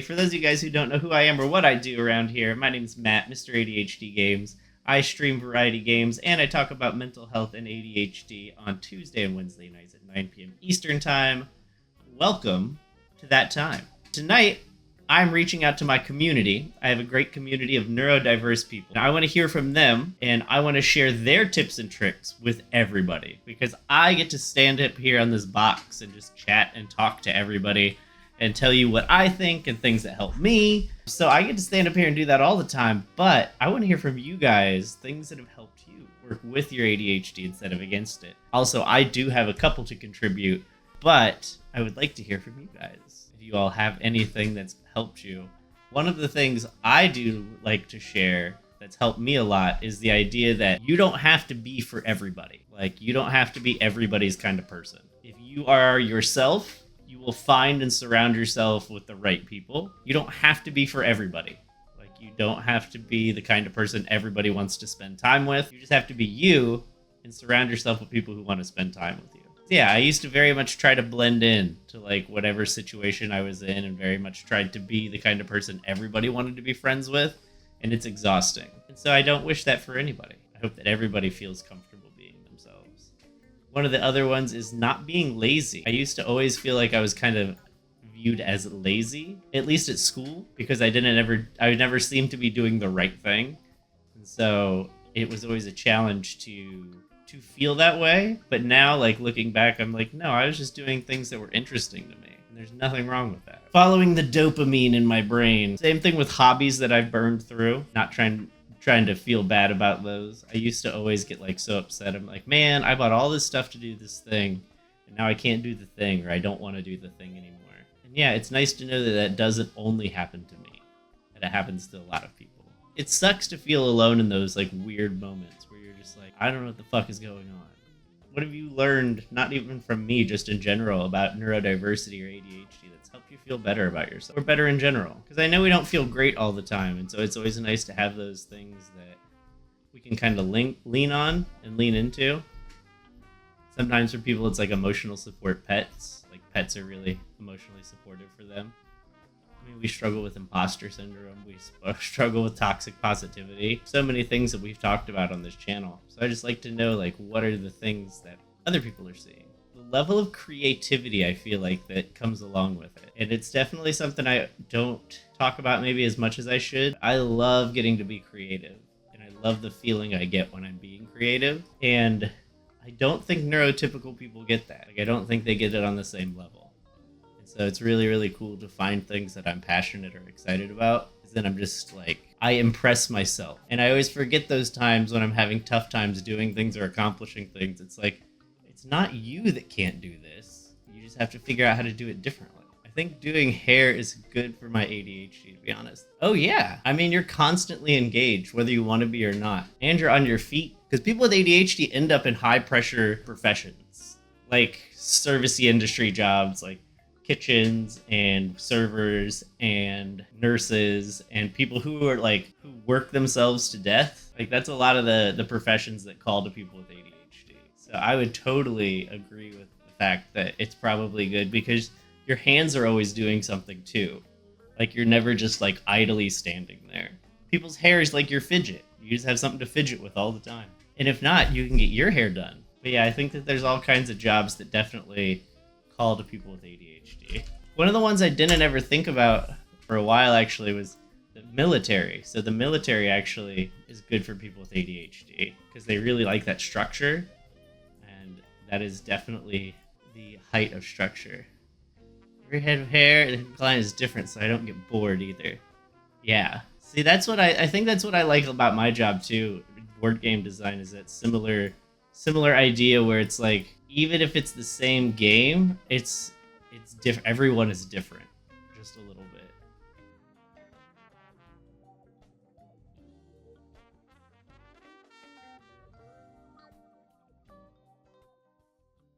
for those of you guys who don't know who I am or what I do around here, my name is Matt, MrADHDgames. I stream variety games, and I talk about mental health and ADHD on Tuesday and Wednesday nights at 9 p.m. Eastern Time. Welcome to that time. Tonight, I'm reaching out to my community. I have a great community of neurodiverse people. I want to hear from them, and I want to share their tips and tricks with everybody, because I get to stand up here on this box and just chat and talk to everybody and tell you what I think and things that help me. So I get to stand up here and do that all the time, but I want to hear from you guys, things that have helped you work with your ADHD instead of against it. Also, I do have a couple to contribute, but I would like to hear from you guys. If you all have anything that's helped you. One of the things I do like to share that's helped me a lot is the idea that you don't have to be for everybody. Like, you don't have to be everybody's kind of person. If you are yourself, you will find and surround yourself with the right people. You don't have to be for everybody. Like, you don't have to be the kind of person everybody wants to spend time with. You just have to be you and surround yourself with people who want to spend time with you. Yeah, I used to very much try to blend in to like whatever situation I was in, and very much tried to be the kind of person everybody wanted to be friends with, and it's exhausting. And so I don't wish that for anybody. I hope that everybody feels comfortable being themselves. One of the other ones is not being lazy. I used to always feel like I was kind of viewed as lazy, at least at school, because I never seemed to be doing the right thing. And so it was always a challenge to feel that way. But now, like, looking back, I'm like, no, I was just doing things that were interesting to me, and there's nothing wrong with that. Following the dopamine in my brain. Same thing with hobbies that I've burned through, not trying to feel bad about those. I used to always get like so upset. I'm like, man, I bought all this stuff to do this thing, and now I can't do the thing, or I don't want to do the thing anymore. And yeah, it's nice to know that that doesn't only happen to me, that it happens to a lot of people. It sucks to feel alone in those like weird moments where you're just like, I don't know what the fuck is going on. What have you learned, not even from me, just in general, about neurodiversity or ADHD that's helped you feel better about yourself, or better in general? Because I know we don't feel great all the time, and so it's always nice to have those things that we can kind of lean on and lean into. Sometimes for people, it's like emotional support pets. Like, pets are really emotionally supportive for them. I mean, we struggle with imposter syndrome. We struggle with toxic positivity. So many things that we've talked about on this channel. So I just like to know, like, what are the things that other people are seeing? The level of creativity, I feel like, that comes along with it. And it's definitely something I don't talk about maybe as much as I should. I love getting to be creative, and I love the feeling I get when I'm being creative. And I don't think neurotypical people get that. Like, I don't think they get it on the same level. So it's really, really cool to find things that I'm passionate or excited about. Because then I'm just like, I impress myself. And I always forget those times when I'm having tough times doing things or accomplishing things. It's like, it's not you that can't do this. You just have to figure out how to do it differently. I think doing hair is good for my ADHD, to be honest. Oh yeah. I mean, you're constantly engaged, whether you want to be or not. And you're on your feet. Because people with ADHD end up in high pressure professions. Like servicey industry jobs, like kitchens and servers and nurses and people who are like, who work themselves to death. Like, that's a lot of the professions that call to people with ADHD. So I would totally agree with the fact that it's probably good, because your hands are always doing something too. Like, you're never just like idly standing there. People's hair is like your fidget. You just have something to fidget with all the time. And if not, you can get your hair done. But yeah, I think that there's all kinds of jobs that definitely call to people with ADHD. One of the ones I didn't ever think about for a while actually was the military. So the military actually is good for people with ADHD because they really like that structure, and that is definitely the height of structure. Every head of hair and incline is different, so I don't get bored either. Yeah. See, that's what I think that's what I like about my job too. Board game design is that similar idea where it's like, even if it's the same game, it's different. Everyone is different, just a little